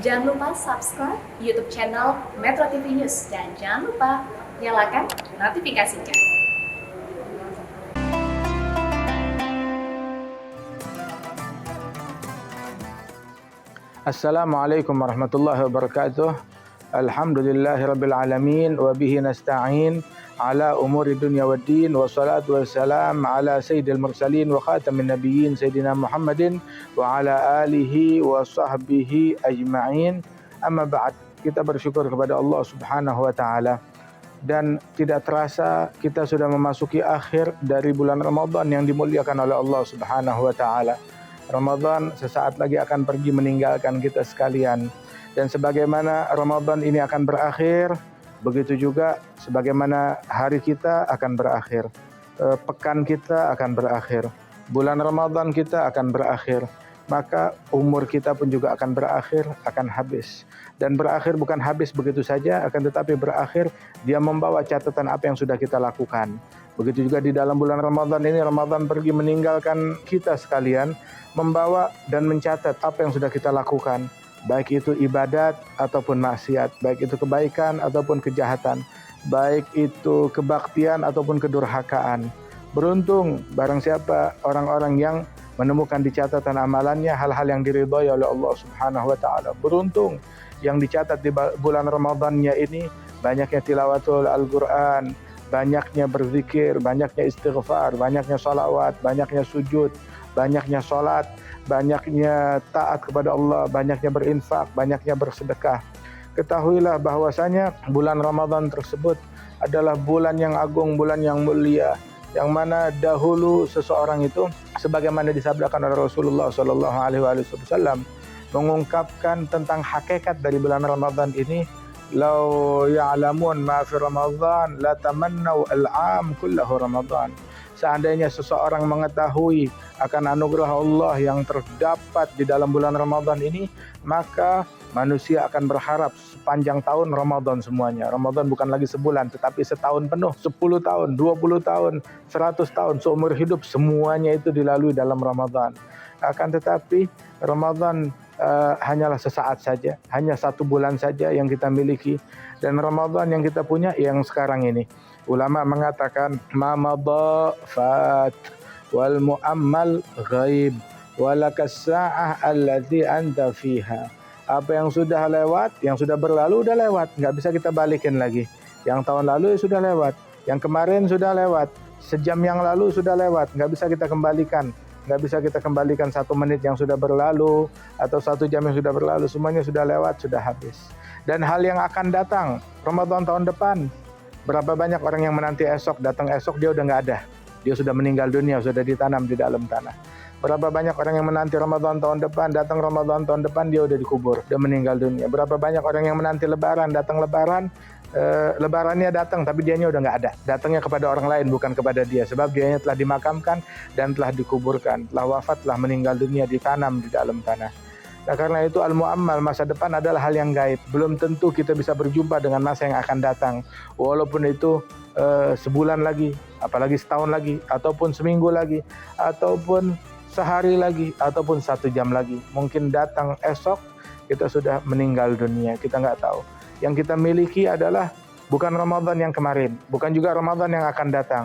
Jangan lupa subscribe YouTube channel Metro TV News dan jangan lupa nyalakan notifikasinya. Assalamualaikum warahmatullahi wabarakatuh. Alhamdulillahirabbil alamin wa bihi nasta'in ala umuri dunya waddin wa salatu wassalam ala sayyidil mursalin wa khatamin nabiyyin sayyidina Muhammadin wa ala alihi wa sahbihi ajma'in. Amma ba'd. Kita bersyukur kepada Allah Subhanahu wa taala dan tidak terasa kita sudah memasuki akhir dari bulan Ramadan yang dimuliakan oleh Allah Subhanahu wa taala. Ramadan sesaat lagi akan pergi meninggalkan kita sekalian. Dan sebagaimana Ramadan ini akan berakhir, begitu juga sebagaimana hari kita akan berakhir. Pekan kita akan berakhir. Bulan Ramadan kita akan berakhir. Maka umur kita pun juga akan berakhir, akan habis. Dan berakhir bukan habis begitu saja, akan tetapi berakhir dia membawa catatan apa yang sudah kita lakukan. Begitu juga di dalam bulan Ramadan ini, Ramadan pergi meninggalkan kita sekalian, membawa dan mencatat apa yang sudah kita lakukan, baik itu ibadat ataupun maksiat, baik itu kebaikan ataupun kejahatan, baik itu kebaktian ataupun kedurhakaan. Beruntung barang siapa orang-orang yang menemukan di catatan amalannya hal-hal yang diridhai oleh Allah Subhanahu wa taala. Beruntung yang dicatat di bulan Ramadannya ini banyaknya tilawatul Al-Qur'an, banyaknya berzikir, banyaknya istighfar, banyaknya salawat, banyaknya sujud, banyaknya salat, banyaknya taat kepada Allah, banyaknya berinfak, banyaknya bersedekah. Ketahuilah bahwasanya bulan Ramadan tersebut adalah bulan yang agung, bulan yang mulia, yang mana dahulu seseorang itu sebagaimana disabdakan oleh Rasulullah sallallahu alaihi wasallam mengungkapkan tentang hakikat dari bulan Ramadan ini, "Lau ya'lamun ma fi Ramadan la tamannau al-'am kullahu Ramadan." Seandainya seseorang mengetahui akan anugerah Allah yang terdapat di dalam bulan Ramadan ini, maka manusia akan berharap sepanjang tahun Ramadan semuanya. Ramadan bukan lagi sebulan, tetapi setahun penuh, 10 tahun, 20 tahun, 100 tahun, seumur hidup semuanya itu dilalui dalam Ramadan. Akan tetapi Ramadan hanyalah sesaat saja, hanya 1 bulan saja yang kita miliki. Dan Ramadan yang kita punya yang sekarang ini. Ulama mengatakan ma madha fat wal muammal ghaib walakas sa'ah allati anta fiha. Apa yang sudah lewat, yang sudah berlalu udah lewat, nggak bisa kita balikin lagi. Yang tahun lalu sudah lewat, yang kemarin sudah lewat, sejam yang lalu sudah lewat, nggak bisa kita kembalikan. Nggak bisa kita kembalikan 1 menit yang sudah berlalu atau 1 jam yang sudah berlalu, semuanya sudah lewat, sudah habis. Dan hal yang akan datang, Ramadan tahun depan, berapa banyak orang yang menanti esok, datang esok dia udah nggak ada. Dia sudah meninggal dunia, sudah ditanam di dalam tanah. Berapa banyak orang yang menanti Ramadan tahun depan, datang Ramadan tahun depan dia udah dikubur, udah meninggal dunia. Berapa banyak orang yang menanti Lebaran, datang Lebaran, Lebarannya datang tapi dianya udah nggak ada. Datangnya kepada orang lain bukan kepada dia, sebab dianya telah dimakamkan dan telah dikuburkan, telah wafat, telah meninggal dunia, ditanam di dalam tanah. Nah karena itu al-mu'ammal, masa depan adalah hal yang gaib. Belum tentu kita bisa berjumpa dengan masa yang akan datang. Walaupun itu sebulan lagi, apalagi setahun lagi, ataupun seminggu lagi, ataupun sehari lagi, ataupun 1 jam lagi. Mungkin datang esok kita sudah meninggal dunia, kita nggak tahu. Yang kita miliki adalah bukan Ramadan yang kemarin, bukan juga Ramadan yang akan datang.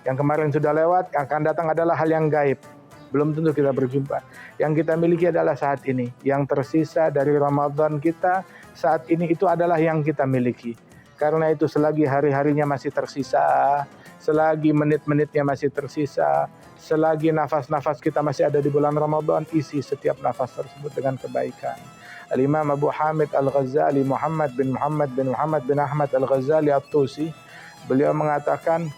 Yang kemarin sudah lewat, yang akan datang adalah hal yang gaib. Belum tentu kita berjumpa. Yang kita miliki adalah saat ini. Yang tersisa dari Ramadan kita saat ini itu adalah yang kita miliki. Karena itu selagi hari-harinya masih tersisa, selagi menit-menitnya masih tersisa, selagi nafas-nafas kita masih ada di bulan Ramadan, isi setiap nafas tersebut dengan kebaikan. Al-Imam Abu Hamid Al-Ghazali, Muhammad bin Ahmad Al-Ghazali At-Tusi, beliau mengatakan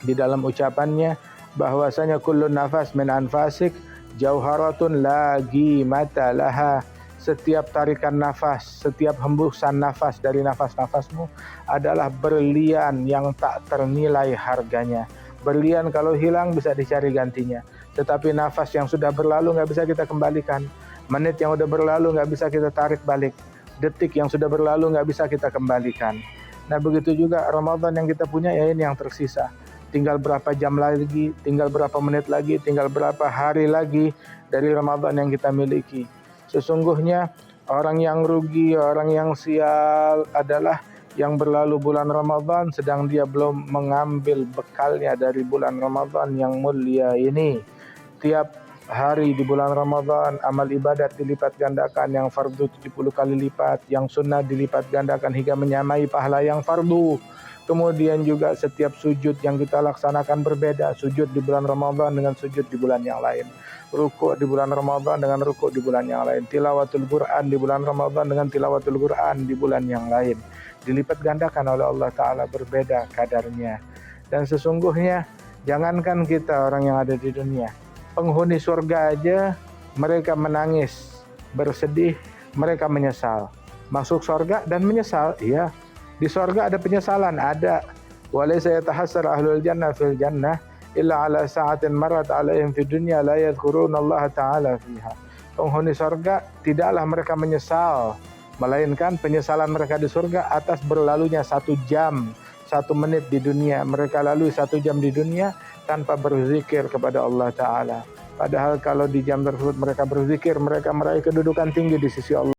di dalam ucapannya bahwasanya kullu nafas min anfasik jauharatun la qimata laha. Setiap tarikan nafas, setiap hembusan nafas dari nafas-nafasmu adalah berlian yang tak ternilai harganya. Berlian kalau hilang bisa dicari gantinya, tetapi nafas yang sudah berlalu nggak bisa kita kembalikan. Menit yang sudah berlalu nggak bisa kita tarik balik. Detik yang sudah berlalu nggak bisa kita kembalikan. Nah begitu juga Ramadan yang kita punya ya ini yang tersisa. tinggal berapa jam lagi, tinggal berapa menit lagi, tinggal berapa hari lagi dari Ramadan yang kita miliki. Sesungguhnya Orang yang rugi, orang yang sial adalah yang berlalu bulan Ramadan sedang dia belum mengambil bekalnya dari bulan Ramadan yang mulia ini. Tiap hari di bulan Ramadan amal ibadat dilipat gandakan, yang fardu 70 kali lipat, yang sunnah dilipat gandakan hingga menyamai pahala yang fardu. Kemudian juga setiap sujud yang kita laksanakan berbeda, sujud di bulan Ramadan dengan sujud di bulan yang lain, rukuk di bulan Ramadan dengan rukuk di bulan yang lain, tilawatul Quran di bulan Ramadan dengan tilawatul Quran di bulan yang lain. Dilipat gandakan oleh Allah Ta'ala, berbeda kadarnya. Dan sesungguhnya jangankan kita orang yang ada di dunia, penghuni surga aja mereka menangis, bersedih, mereka menyesal. Masuk surga dan menyesal, iya. Di surga ada penyesalan, ada. Walaysa yatahassar ahlul jannah fil jannah illa ala sa'atin marat alaihim fid dunya la yadhkuruna Allah Ta'ala fiha. Penghuni surga tidaklah mereka menyesal, melainkan penyesalan mereka di surga atas berlalunya 1 jam, 1 menit di dunia. Mereka lalui 1 jam di dunia tanpa berzikir kepada Allah Ta'ala. Padahal kalau di jam tersebut mereka berzikir, mereka meraih kedudukan tinggi di sisi Allah.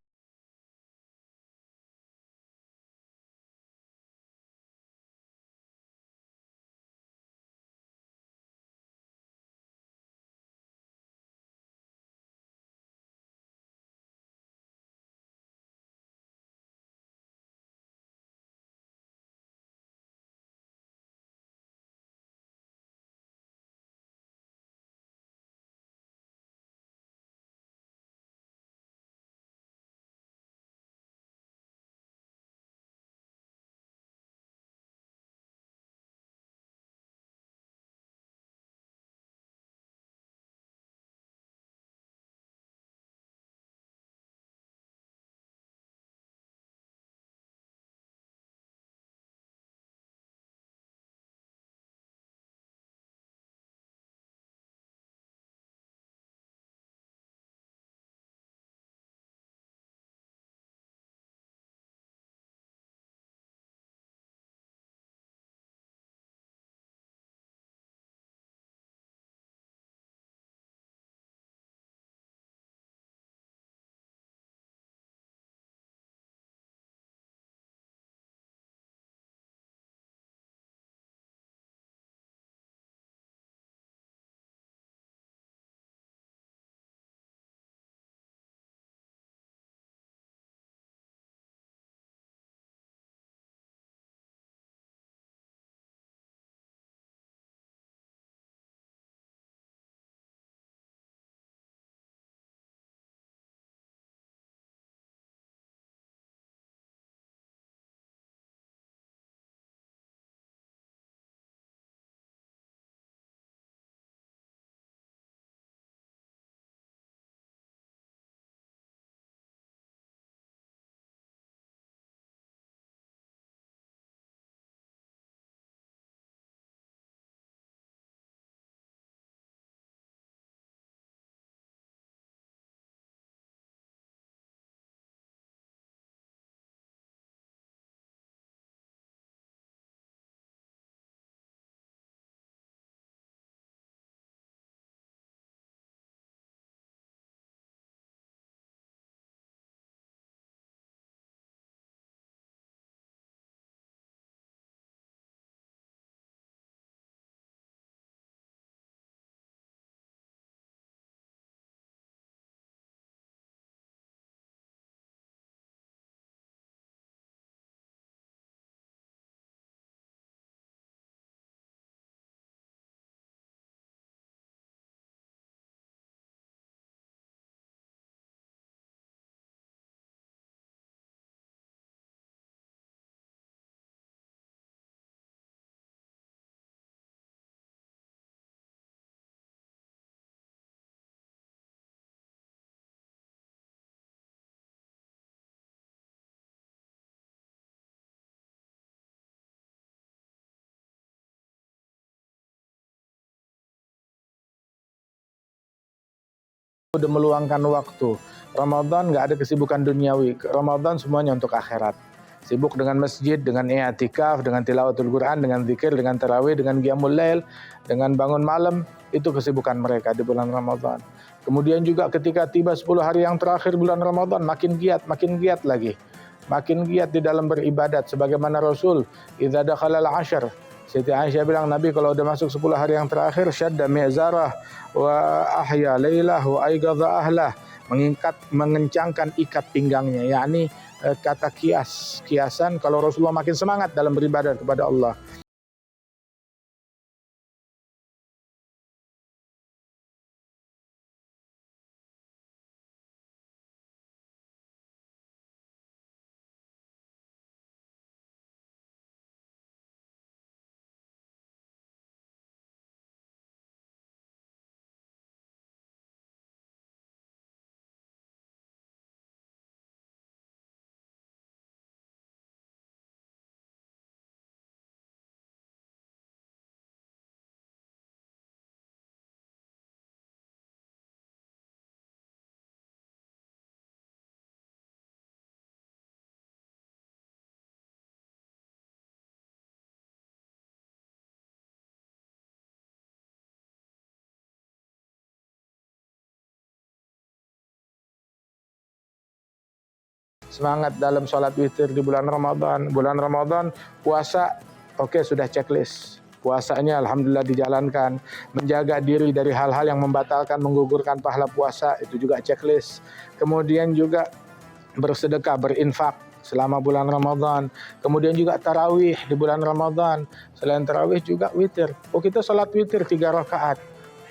Udah meluangkan waktu. Ramadan nggak ada kesibukan duniawi. Ramadan semuanya untuk akhirat. Sibuk dengan masjid, dengan i'tikaf, dengan tilawatul Quran, dengan zikir, dengan tarawih, dengan qiyamul lail, dengan bangun malam. Itu kesibukan mereka di bulan Ramadan. Kemudian juga ketika tiba 10 hari yang terakhir bulan Ramadan, makin giat lagi. Makin giat di dalam beribadat. Sebagaimana Rasul, idza dakhala al-'ashr, Siti Aisyah bilang, Nabi kalau udah masuk 10 hari yang terakhir, syadda mi'zarah wa ahya lailah wa aigadha ahlah, mengencangkan ikat pinggangnya, yakni kata kiasan kalau Rasulullah makin semangat dalam beribadat kepada Allah. Semangat dalam sholat witir di bulan Ramadan. Bulan Ramadan, puasa, oke, sudah checklist. Puasanya alhamdulillah dijalankan. Menjaga diri dari hal-hal yang membatalkan, menggugurkan pahala puasa, itu juga checklist. Kemudian juga bersedekah, berinfak selama bulan Ramadan. Kemudian juga tarawih di bulan Ramadan. Selain tarawih juga witir. Oh, kita sholat witir 3 rakaat.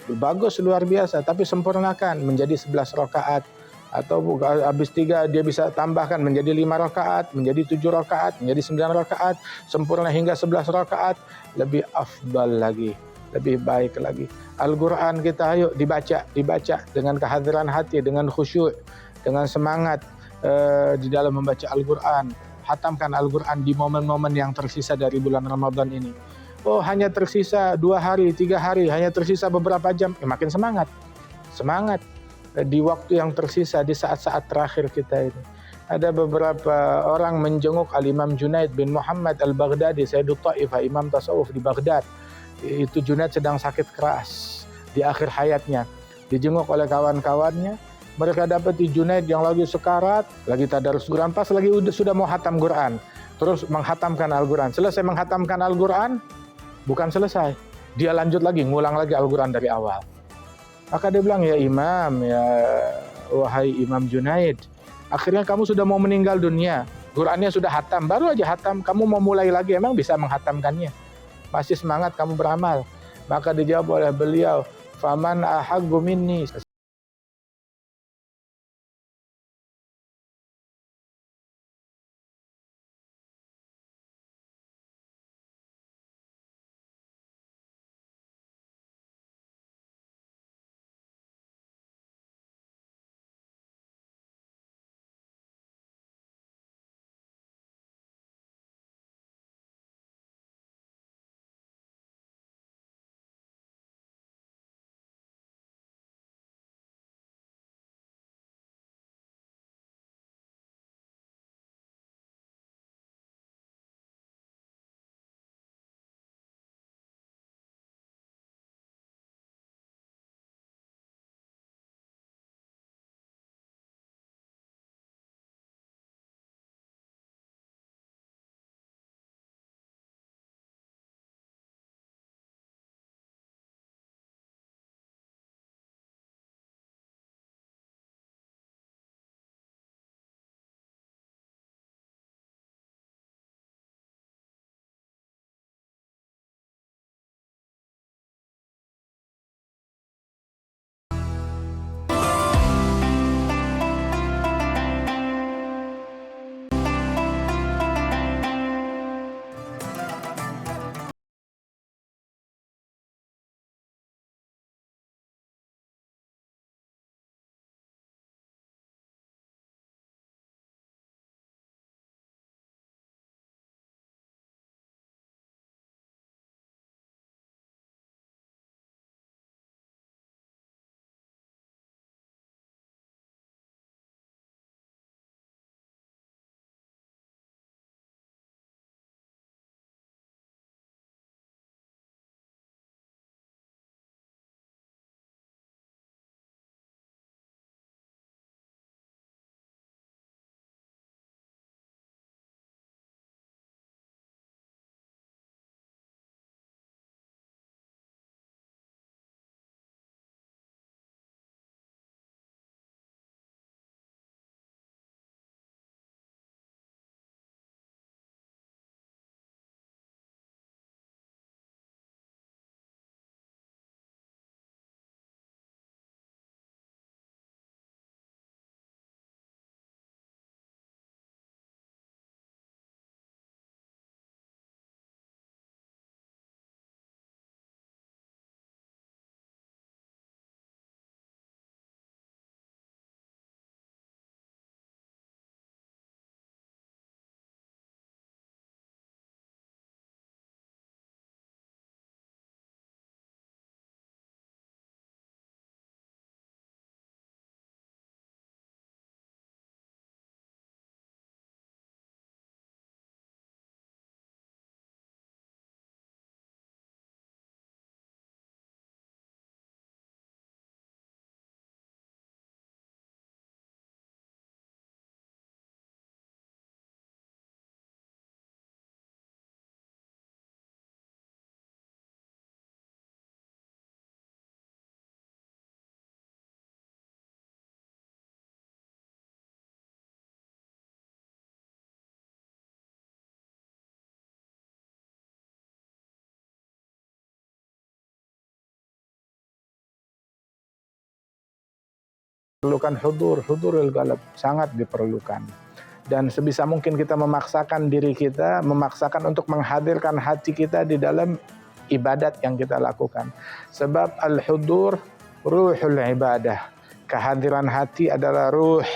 Bagus, luar biasa, tapi sempurnakan menjadi 11 rakaat. Atau habis 3 dia bisa tambahkan menjadi 5 rakaat, menjadi 7 rakaat, menjadi 9 rakaat, sempurna hingga 11 rakaat, lebih afdal lagi, lebih baik lagi. Al-Quran kita ayo dibaca dengan kehadiran hati, dengan khusyuk, dengan semangat di dalam membaca Al-Quran. Hatamkan Al-Quran di momen-momen yang tersisa dari bulan Ramadan ini. Oh, hanya tersisa 2 hari, 3 hari, hanya tersisa beberapa jam, makin semangat. Semangat di waktu yang tersisa, di saat-saat terakhir kita ini. Ada beberapa orang menjenguk Al-Imam Junaid bin Muhammad Al-Baghdadi, Sayyidut Ta'ifah, Imam Tasawuf di Baghdad. Itu Junaid sedang sakit keras di akhir hayatnya. Dijenguk oleh kawan-kawannya. Mereka dapati Junaid yang lagi sekarat, lagi tadarus Quran, pas lagi sudah mau hatam Quran. Terus menghatamkan Al-Quran. Selesai menghatamkan Al-Quran, bukan selesai. Dia lanjut lagi, ngulang lagi Al-Quran dari awal. Maka dia bilang, ya Imam, ya wahai Imam Junaid, akhirnya kamu sudah mau meninggal dunia, Qurannya sudah hatam, baru aja hatam, kamu mau mulai lagi, emang bisa menghatamkannya? Masih semangat kamu beramal? Maka dijawab oleh beliau, faman ahaggu minni, perlukan hudurul qalb, sangat diperlukan. Dan sebisa mungkin kita memaksakan diri kita, memaksakan untuk menghadirkan hati kita di dalam ibadat yang kita lakukan. Sebab al-hudur ruhul ibadah. Kehadiran hati adalah ruh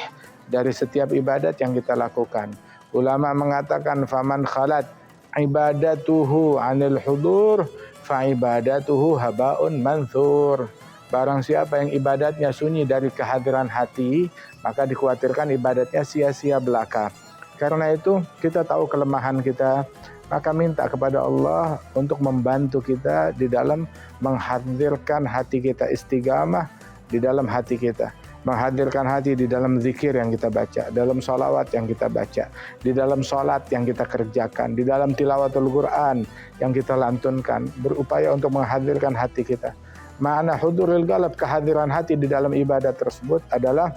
dari setiap ibadat yang kita lakukan. Ulama mengatakan faman khalat ibadatuhu anil hudur fa ibadatuhu habaun mansur. Barang siapa yang ibadatnya sunyi dari kehadiran hati, maka dikhawatirkan ibadatnya sia-sia belaka. Karena itu kita tahu kelemahan kita, maka minta kepada Allah untuk membantu kita di dalam menghadirkan hati kita istiqamah di dalam hati kita. Menghadirkan hati di dalam zikir yang kita baca, dalam sholawat yang kita baca, di dalam sholat yang kita kerjakan, di dalam tilawatul Quran yang kita lantunkan, berupaya untuk menghadirkan hati kita. Makna hudurul qalb, kehadiran hati di dalam ibadat tersebut adalah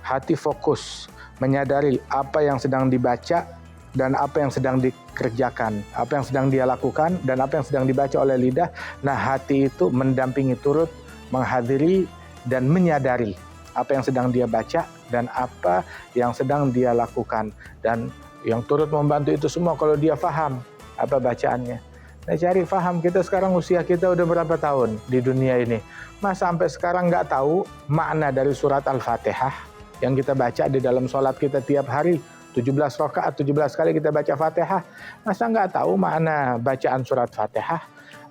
hati fokus, menyadari apa yang sedang dibaca dan apa yang sedang dikerjakan, apa yang sedang dia lakukan dan apa yang sedang dibaca oleh lidah. Nah, hati itu mendampingi, turut menghadiri dan menyadari apa yang sedang dia baca dan apa yang sedang dia lakukan, dan yang turut membantu itu semua kalau dia faham apa bacaannya. Nah, cari faham. Kita sekarang usia kita udah berapa tahun di dunia ini, masa sampai sekarang nggak tahu makna dari surat Al-Fatihah yang kita baca di dalam sholat kita tiap hari 17 rakaat, 17 kali kita baca Fatihah. Masa nggak tahu makna bacaan surat Fatihah?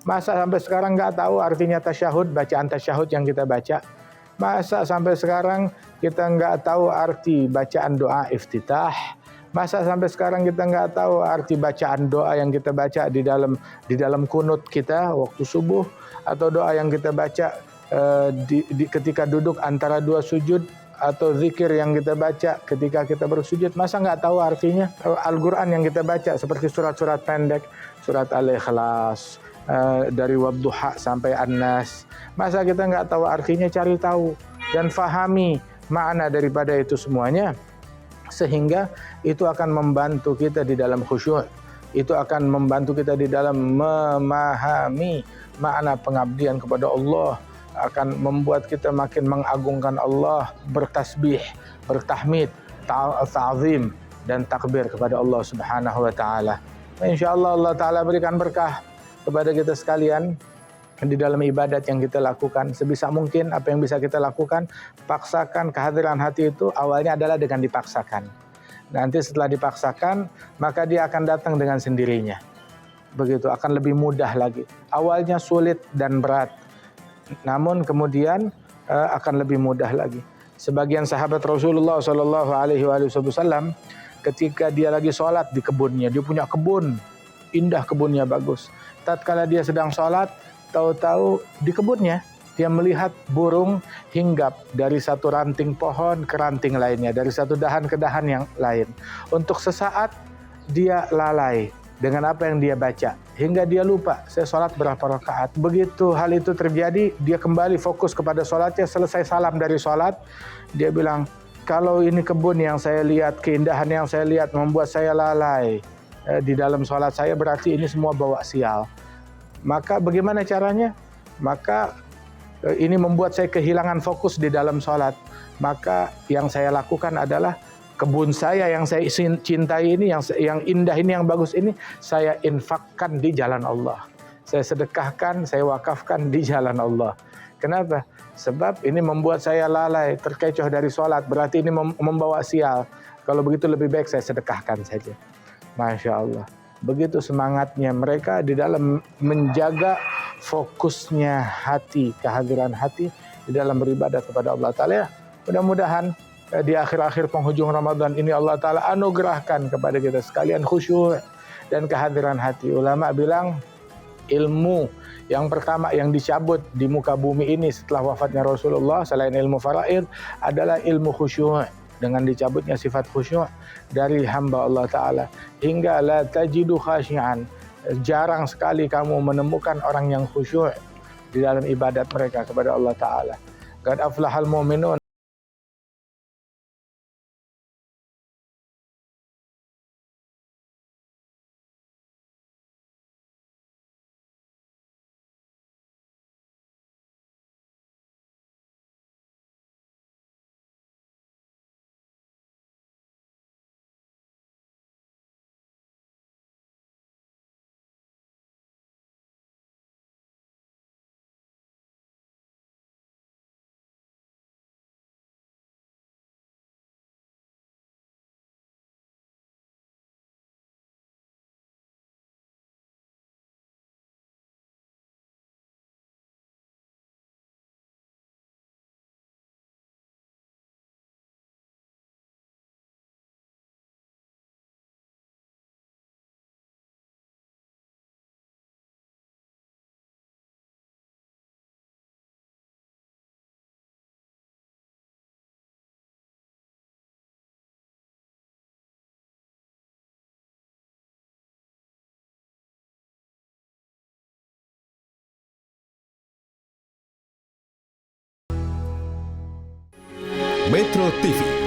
Masa sampai sekarang nggak tahu artinya tasyahud, bacaan tasyahud yang kita baca? Masa sampai sekarang kita nggak tahu arti bacaan doa iftitah? Masa sampai sekarang kita nggak tahu arti bacaan doa yang kita baca di dalam kunut kita waktu subuh, atau doa yang kita baca ketika duduk antara dua sujud, atau zikir yang kita baca ketika kita bersujud? Masa nggak tahu artinya? Al-Quran yang kita baca seperti surat-surat pendek, surat Al-Ikhlas, dari Wadduha sampai An-Nas, masa kita nggak tahu artinya? Cari tahu dan fahami makna daripada itu semuanya, sehingga itu akan membantu kita di dalam khusyuk, itu akan membantu kita di dalam memahami makna pengabdian kepada Allah, akan membuat kita makin mengagungkan Allah, bertasbih, bertahmid, ta'zim dan takbir kepada Allah Subhanahu wa taala. Insyaallah Allah taala berikan berkah kepada kita sekalian di dalam ibadat yang kita lakukan. Sebisa mungkin apa yang bisa kita lakukan, paksakan kehadiran hati itu. Awalnya adalah dengan dipaksakan. Nanti setelah dipaksakan, maka dia akan datang dengan sendirinya. Begitu, akan lebih mudah lagi. Awalnya sulit dan berat, namun kemudian akan lebih mudah lagi. Sebagian sahabat Rasulullah Shallallahu Alaihi Wasallam, ketika dia lagi sholat di kebunnya, dia punya kebun, indah kebunnya, bagus. Tatkala dia sedang sholat, tahu-tahu di kebunnya dia melihat burung hinggap dari satu ranting pohon ke ranting lainnya, dari satu dahan ke dahan yang lain. Untuk sesaat dia lalai dengan apa yang dia baca, hingga dia lupa, saya sholat berapa rakaat. Begitu hal itu terjadi, dia kembali fokus kepada sholatnya. Selesai salam dari sholat, dia bilang, kalau ini kebun yang saya lihat, keindahan yang saya lihat membuat saya lalai di dalam sholat saya, berarti ini semua bawa sial. Maka bagaimana caranya? Maka ini membuat saya kehilangan fokus di dalam sholat. Maka yang saya lakukan adalah kebun saya yang saya cintai ini, yang indah ini, yang bagus ini, saya infakkan di jalan Allah. Saya sedekahkan, saya wakafkan di jalan Allah. Kenapa? Sebab ini membuat saya lalai, terkecoh dari sholat. Berarti ini membawa sial. Kalau begitu lebih baik saya sedekahkan saja. Masya Allah. Begitu semangatnya mereka di dalam menjaga fokusnya hati, kehadiran hati di dalam beribadah kepada Allah Ta'ala. Mudah-mudahan di akhir-akhir penghujung Ramadan ini Allah Ta'ala anugerahkan kepada kita sekalian khusyuk dan kehadiran hati. Ulama bilang ilmu yang pertama yang dicabut di muka bumi ini setelah wafatnya Rasulullah selain ilmu faraid adalah ilmu khusyuk, dengan dicabutnya sifat khusyuk dari hamba Allah Ta'ala. Hingga la tajidu khasyi'an, jarang sekali kamu menemukan orang yang khusyuk di dalam ibadat mereka kepada Allah Ta'ala. Qad aflahal mu'minun. Metro TV.